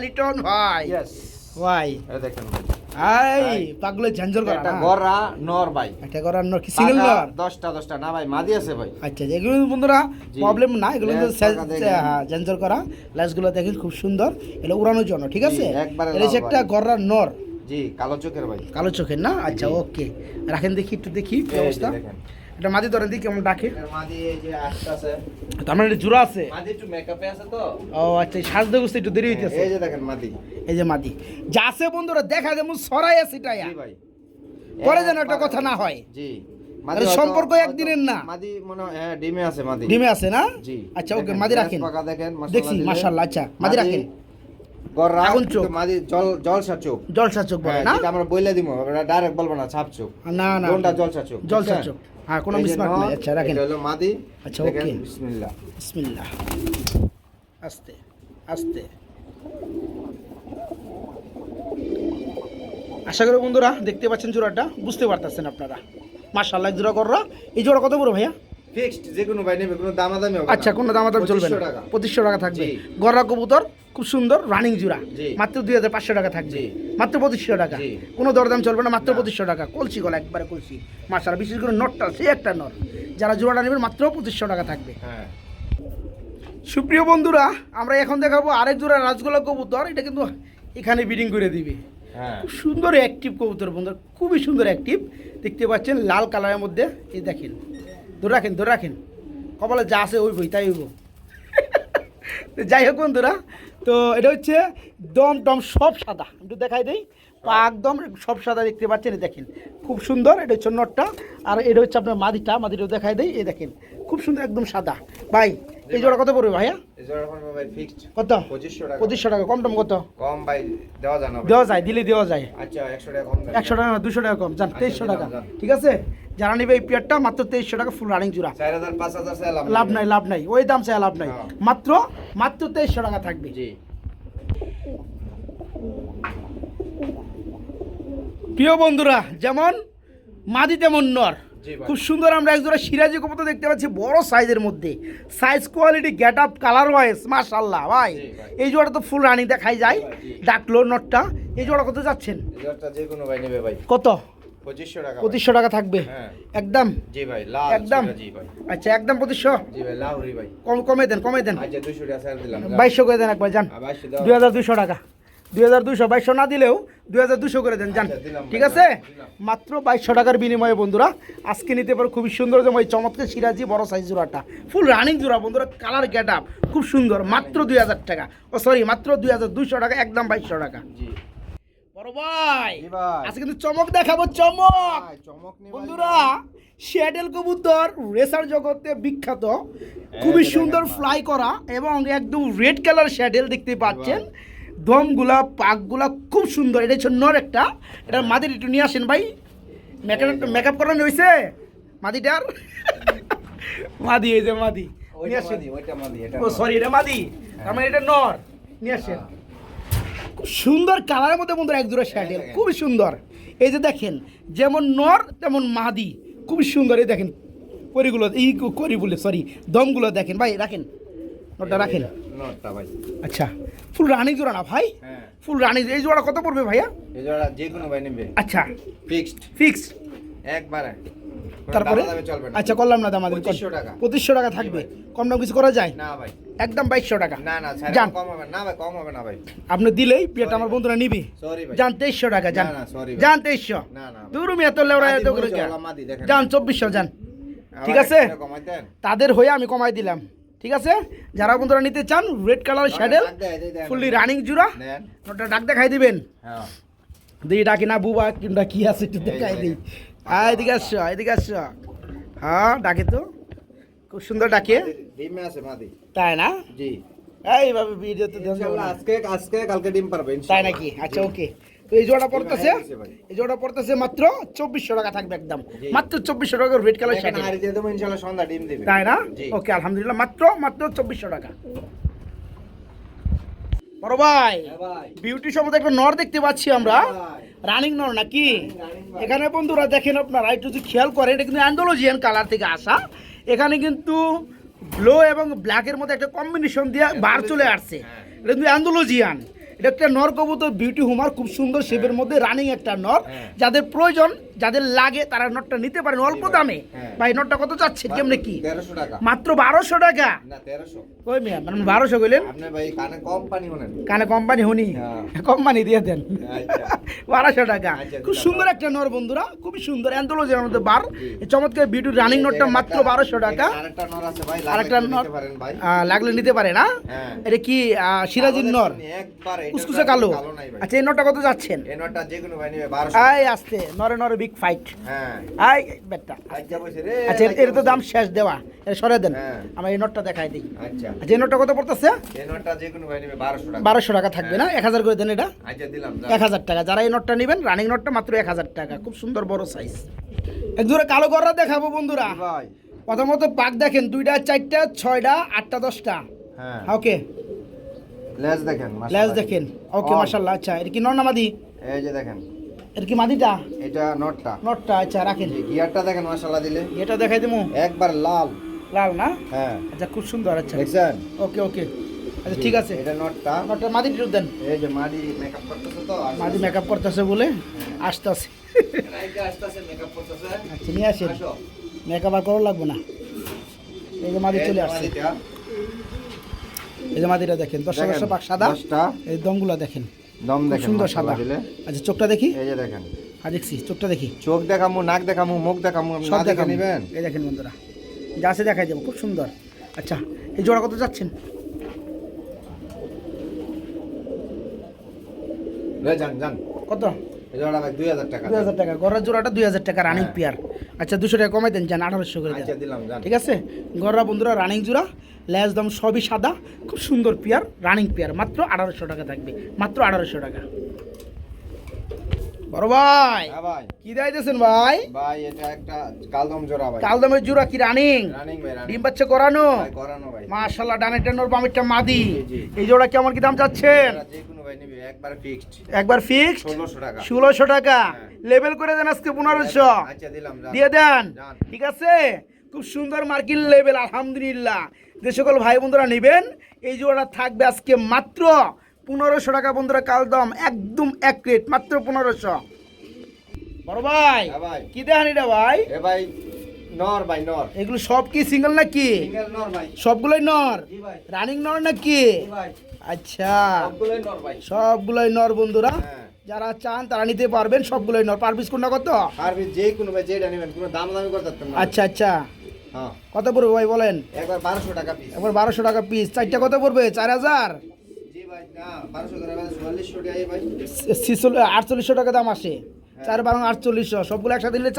লিটন ভাই। ইয়েস ভাই এটা দেখেন এই পাগলে ঝঞ্ঝর করা এটা না। গরা নর ভাই। এটা করার নর কি সিঙ্গেল নর? 10টা না ভাই, মাদি আছে ভাই। আচ্ছা এগুলো বন্ধুরা জি। প্রবলেম না, এগুলো কিন্তু লেজ পাকা দেখেন। ঝঞ্ঝর করা। লেজগুলো দেখেন খুব সুন্দর, এগুলো উড়ানোর জন্য, ঠিক আছে? জি, একবারে এটা হচ্ছে লাল একটা ভাই। গররার নর, জি কালো চোখের ভাই। কালো চোখের না? আচ্ছা ওকে রাখেন দেখি, একটু দেখি কি এই যে অবস্থা। দেখেন। এটা মাদি ধরেন দেখি কেমন ডাকে। এর মাদি এই যে আসছে। তার মানে এটা জোড়া আছে। মাদি একটু মেকআপে আছে তো। ও আচ্ছা সাজতে বুঝতে একটু দেরি হইতেছে। এই যে দেখেন মাদি। এই যে মাদি যা আছে বন্ধুরা, দেখা যেমন সরাই আছে এটাই, জি ভাই। পরে যেন একটা কথা না হয়। জি আরে সম্পর্ক একদিনের না। মাদি মনে হয় হ্যাঁ ডিমে আছে মাদি। ডিমে আছে না? জি। আচ্ছা ওকে দেখেন, মাদি লেজ রাখেন। পাকা দেখেন দেখছি মাশাআল্লাহ। আচ্ছা মাদি রাখেন। গররা আগুন চোখ। মাদি জলসা চোখ। জলসা চোখ বলে হ্যাঁ, না? যেটা আমরা বইলা দিমু, আমরা ডাইরেক্ট বলবো না, ছাপ চোখ। না না কোনটা জলসা চোখ? জলসা বুঝছেন? চোখ। হ্যাঁ কোনো এই যে মিসমার্ক নর, নাই। আচ্ছা রাখেন। এটা হলো মাদি। আচ্ছা, দেখেন, ওকে। বিসমিল্লাহ। বিসমিল্লাহ। আস্তে আস্তে। আশা করি বন্ধুরা দেখতে পাচ্ছেন জোড়াটা, বুঝতে পারতেছেন আপনারা। মাশাআল্লাহ জোড়া কররা। এই জোড়া কত বড় ভাইয়া? ফিক্সড যে কোনো ভাই নেবে, কোনো দামাদামি হবে না। আচ্ছা কোনো দামাদাম চলবে না। 2500 টাকা। 2500 টাকা থাকবে। জি। গররা কবুতর খুব সুন্দর রানিং জোড়া জি। মাত্র 2500 টাকা থাকবে জি। মাত্র 2500 টাকা জি। কোনো দরদাম চলবে না মাত্র না। 2500 টাকা কলসি গলা একবারে কলসি মাশাআল্লাহ বিশেষ করে নটটা সে একটা নর যারা জোড়াটা নেবেন মাত্র 2500 টাকা থাকবে হ্যাঁ সুপ্রিয় বন্ধুরা আমরা এখন দেখাবো আরেক জোড়া রাজগোলা কবুতর এটা কিন্তু এখানে ব্রিডিং করে দিবে হ্যাঁ খুব সুন্দর অ্যাক্টিভ কবুতর বন্ধুরা খুবই সুন্দর অ্যাক্টিভ দেখতে পাচ্ছেন লাল কালারের মধ্যে এই দেখেন ধরে রাখেন কপালে যা আছে ওই বই তাই হইব যাই হোক বন্ধুরা তো এটা হচ্ছে দম টম সব সাদা একটু দেখাই দেই পা একদম সব সাদা দেখতে পাচ্ছেন এই দেখেন খুব সুন্দর এটা হচ্ছে নটটা আর এটা হচ্ছে আপনার মাদিটাও দেখাই দেই এই দেখেন খুব সুন্দর একদম সাদা ভাই এই জোড়া কত পড়বে ভাইয়া এই জোড়া পড়বে ভাই ফিক্সড কত 2500 টাকা 2500 টাকা কম টম কত কম ভাই দেওয়া যায় না ভাই। দেওয়া যায় দিলে দেওয়া যায় আচ্ছা 100 টাকা কম দেন 100 টাকা না 200 টাকা কম যান আচ্ছা, 2300 টাকা দিলাম, ঠিক আছে যারা নেবে এই পেয়ারটা মাত্র 2300 টাকা ফুল রানিং জোড়া 4000 5000 চাইলাম লাভ নাই ওই দাম চাই লাভ নাই হ্যাঁ। মাত্র 2300 টাকা থাকবে জি প্রিয় বন্ধুরা যেমন মাদি তেমন নর জি ভাই। খুব সুন্দর আমরা একজোড়া সিরাজি কবুতর দেখতে পাচ্ছি বড় সাইজের মধ্যে size quality get up colour wise মাশাআল্লাহ ভাই জি ভাই। এই জোড়া তো ফুল রানিং দেখাই যায় জি ভাই, জি। ডাকলো নটটা এই জোড়া কত যাচ্ছেন এই জোড়াটা যে কোনো ভাই নেবে ভাই কত 2500 টাকা ভাই। 2500 টাকা থাকবে হ্যাঁ একদম জি ভাই লাল একদম ছিল, জি ভাই আচ্ছা একদম 2500 জি ভাই লাউরি ভাই কমে দেন আচ্ছা 200 টাকা ছাড় দিলাম 2200 করে দেন একবার যান 2200 দাও 2200 টাকা 2200 2200 না দিলেও 2200 করে দেন যান আচ্ছা, দিলাম ঠিক ভাই, আছে দিলাম। মাত্র 2200 টাকার বিনিময়ে বন্ধুরা আজকে নিতে পারো খুবই সুন্দর যেমন এই চমৎকার সিরাজি বড় সাইজ জোড়াটা ফুল রানিং জোড়া বন্ধুরা কালার গেট আপ খুব সুন্দর মাত্র 2000 টাকা ও সরি মাত্র 2200 টাকা একদম 2200 টাকা জি বড় ভাই জি ভাই আজকে কিন্তু চমক দেখাবো চমক ভাই চমক নি ভাই বন্ধুরা শ্যাডেল কবুতর রেসার জগতে বিখ্যাত খুবই দেখেন সুন্দর ভাই। ফ্লাই করা এবং একদম রেড কালার শ্যাডেল দেখতে পাচ্ছেন দমগুলা পাকগুলা খুব সুন্দর এটা হচ্ছে নর একটা এটা মাদির একটু নিয়ে আসেন ভাই মেকআপ করানো হয়েছে মাদিটার মাদি এই যে মাদি নিয়ে ওইটা আসেন মাদি ওইটা মাদি এটা ও সরি এটা মাদি তার মানে এটা নর নিয়ে আসেন খুব সুন্দর কালারের মধ্যে বন্ধুরা এক জোড়া শ্যাডেল দেখেন। খুবই সুন্দর এই যে দেখেন যেমন নর তেমন মাদি খুবই সুন্দর এই দেখেন করিগুলো করি বলে সরি দমগুলো দেখেন ভাই রাখেন নটটা রাখেন নটটা ভাই আচ্ছা ফুল রানিং জোড়া না ভাই হ্যাঁ ফুল রানিং এই জোড়া কত পড়বে ভাইয়া এই জোড়া যে কোনো ভাই নেবে আচ্ছা ফিক্সড ফিক্স একবারে কোনো তারপরে দামাদামি চলবে না আচ্ছা করলাম না দাম 2500 টাকা 2500 টাকা থাকবে ভাই। কম দাম কিছু করা যায় না ভাই একদম 2200 টাকা না না ছাড় যান। কম হবে না ভাই কম হবে না ভাই আপনি দিলেই পেটা আমার বন্ধুরা নিবি সরি ভাই যান 2300 টাকা যান না, না, sorry ভাই। যান 2300 না না ভাই। দূর মিয়া তো লেওড়া মাদি এত করে বলছে, কে? ওলা মাদি দেখেন যান 2400 যান ঠিক আবার আছে? একটা কমাইতেন তাদের হয়ে আমি কমাই দিলাম ঠিক আছে যারা বন্ধুরা নিতে চান রেড কালার শ্যাডেল ডাক দেয়, এই দেন। ফুললি রানিং জুরা নেন ওটা ডাক দেখাই দিবেন হ্যাঁ দিই ডাকি না বুবা কিংবা কি আছে একটু দেখাই দিই এদিকে আসছো এদিকে আসছো হ্যাঁ ডাকে তো খুব সুন্দর ডাকে ডিমে আছে মাদি তাই না জি এইভাবে ভিডিও তো দেন ইনশাআল্লাহ আজকে কালকে ডিম পারবে তাই ইনশাআল্লাহ নাকি আচ্ছা ওকে তো এই জোড়া পড়তেছে হয়ে গেছে ভাই। এই জোড়া পড়তেছে মাত্র 2400 টাকা থাকবে একদম জি। মাত্র 2400 টাকা রেড কালার এখানে শ্যাডেল হাড়ি দিয়ে দেবো ইনশাআল্লাহ সন্ধ্যা ডিম দিবে তাই না জি ওকে আলহামদুলিল্লাহ মাত্র 2400 টাকা বড় ভাই হ্যাঁ ভাই বিউটি সম্বন্ধে একটা নর দেখতে পাচ্ছি আমরা ভাই। রানিং নর নাকি running ভাই। এখানে বন্ধুরা দেখেন আপনারা একটু যদি খেয়াল করেন এটা কিন্তু অ্যান্ডোলজিয়ান কালার থেকে আসা এখানে কিন্তু ব্লু এবং ব্ল্যাকের মধ্যে একটা কম্বিনেশন দিয়ে বার চলে আসছে হ্যাঁ। এটা কিন্তু অ্যান্ডোলজিয়ান এটা একটা নর কবুতর বিউটি হুমার খুব সুন্দর শেপের মধ্যে রানিং একটা নর হ্যাঁ। যাদের প্রয়োজন যাদের লাগে তারা নটটা নিতে পারেন অল্প ভাই। দামে হ্যাঁ। ভাই নটটা কত চাচ্ছে কেমনে কি 1300 টাকা মাত্র 1200 টাকা না 1300 ওই মিয়া মানে 1200 কইলেন আপনি ভাই কানে কম পানি হনেন কানে কোম্পানি হুনি হ্যাঁ। কোম্পানি দিয়ে দেন আচ্ছা 1200 টাকা আচ্ছা, খুব দিলাম। সুন্দর একটা নর বন্ধুরা খুবই সুন্দর অ্যান্থোলজির মধ্যে বার জি। এই চমৎকার বিউটি রানিং নটটা মাত্র 1200 টাকা আরেকটা নর আছে ভাই আরেকটা লাগলে নর নিতে পারেন ভাই লাগলে নিতে পারে না হ্যাঁ এটা কি সিরাজির নর একবার কুসকুসে কালো নাই ভাই আচ্ছা এই নটটা কত যাচ্ছেন এই নরটা যে কোনো ভাই নেবে 1200 আই আসতে নরে নরে বিগ ফাইট হ্যাঁ আই বেটা আচ্ছা বসে রে আচ্ছা এর তো দাম শেষ দেওয়া এটা সরে দেন হ্যাঁ। আমরা এই নটটা দেখাই দিই আচ্ছা আচ্ছা এই নটটা কত পড়তেছে এই নরটা যে কোনো ভাই নেবে 1200 টাকা 1200 টাকা থাকবে না 1000 করে দেন এটা আচ্ছা দিলাম 1000 টাকা যারা এই নটটা নেবেন রানিং নটটা মাত্র 1000 টাকা খুব সুন্দর বড় সাইজ এক জোড়া কালো গররা দেখাবো বন্ধুরা ভাই প্রথমত পাক দেখেন 2টা 4টা 6টা 8টা 10টা হ্যাঁ ওকে লেজ দেখেন লেজ মাশাআল্লাহ। দেখেন ওকে All। মাশাআল্লাহ আচ্ছা এর কি নর না মাদি এই যে দেখেন এর কি মাদিটা এটা নটটা নটটা আচ্ছা রাখেন এই গিয়ারটা দেখেন মাশাআল্লাহ দিলে এটা দেখাই দেবো একবার লাল লাল না হ্যাঁ আচ্ছা খুব সুন্দর আচ্ছা দেখছেন ওকে ওকে আচ্ছা ঠিক আছে, এটা নটটা। নটটা মাদি একটু দেন। এই যে মাদি মেকআপ করতেছে তো, মাদি মেকআপ করতেছে বলে আসতেছে। রাইকে আসতেছে মেকআপ করতেছে। আচ্ছা নিয়ে আসেন, আসো। মেকআপ আর করা লাগবে না। এই যে মাদি চলে আসছে, মাদিটা। এই যে মাদিটা দেখেন, 10 পাক সাদা, 10টা এই দমগুলো দেখেন, দম খুব দেখেন সুন্দর সাদা। মাশাআল্লাহ দিলে। আচ্ছা চোখটা দেখি, এই যে দেখেন, আর দেখছি চোখটা দেখি, চোখ দেখামু, নাক দেখামু, মুখ দেখামু, সব না দেখে দেখাবো। নেবেন। এই দেখেন বন্ধুরা, যা আছে দেখাই দেবো, খুব সুন্দর। আচ্ছা এই জোড়া কত যাচ্ছেন? যান যান, কত? এই জোড়া ভাই 2000 টাকা। 2000 টাকা গড়ার জোড়াটা 2000 টাকা রানিং হ্যাঁ। পেয়ার। আচ্ছা 200 টাকা কমাই দেন, যান 1800 করে আচ্ছা দেন, দিলাম, যান। ঠিক আছে। গড়া বন্ধুরা রানিং জোড়া, ল্যাজ দম সবই সাদা, খুব সুন্দর পেয়ার, রানিং পেয়ার, মাত্র 1800 টাকা থাকবে, মাত্র 1800 টাকা। বড় ভাই হ্যাঁ ভাই, কি দিতেছেন ভাই? ভাই এটা একটা কালদম জোড়া ভাই। কালদমের জোড়া কি রানিং? রানিং ভাই, রানিং। ডিম বাচ্চা করানো? ভাই করানো ভাই। মাশাআল্লাহ, ডানেরটা নর বামেরটা মাদি। জি, জি। এই জোড়া কেমন কি দাম চাচ্ছেন? এরা যে কোনো ভাই নিবে, একবার ফিক্সড একবার ফিক্সড 1600 টাকা। 1600 টাকা। হ্যাঁ। লেবেল করে দেন আজকে 1500 আচ্ছা দিলাম, যান। দিয়ে দেন, যান। ঠিক আছে। খুব সুন্দর মার্কিন লেভেল, আলহামদুলিল্লাহ। যে সকল ভাই বন্ধুরা নেবেন, এই জোড়াটা থাকবে আজকে মাত্র 1500 টাকা বন্ধুরা। কালদম একদম এক রেট, মাত্র 1500। বড় ভাই হ্যাঁ ভাই। কি দেখান এটা ভাই? এ ভাই নর ভাই, নর। এগুলো সব কি সিঙ্গেল নাকি? সিঙ্গেল নর ভাই। সবগুলোই নর? জি ভাই। রানিং নর নাকি? জি ভাই। আচ্ছা সবগুলোই নর ভাই। সবগুলোই নর বন্ধুরা, হ্যাঁ। যারা চান তারা নিতে পারবেন, সবগুলোই নর। পার পিস কোনটা কত? আর যে কোনো ভাই যেটা নেবেন, কোনো দাম দামি করতে পারতেন না। আচ্ছা আচ্ছা, হ্যাঁ, কত পড়বে ভাই বলেন? একবার 1200 টাকা পিস। একবার 1200 টাকা পিস। চারটা কত পড়বে? 4000? জি ভাই, না 1200 টাকা, 4400 টাকা ভাই। 4800 টাকা দাম আসে। 4 12 4800, সবগুলো একসাথে নিলে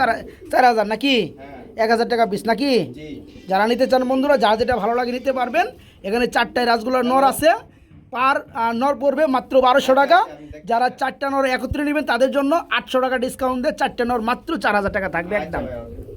4000 নাকি? হ্যাঁ। 1000 টাকা পিস নাকি? জি। যারা নিতে চান বন্ধুরা, যা যেটা ভালো লাগে নিতে পারবেন। এখানে 4টায় রাসগুলার নর আছে, পার নর পড়বে মাত্র 1200 টাকা। যারা 4টা নর একত্রে নেবেন তাদের জন্য 800 টাকা ডিসকাউন্ট দিয়ে 4টা নর মাত্র 4000 টাকা থাকবে একদম। আচ্ছা ভাই,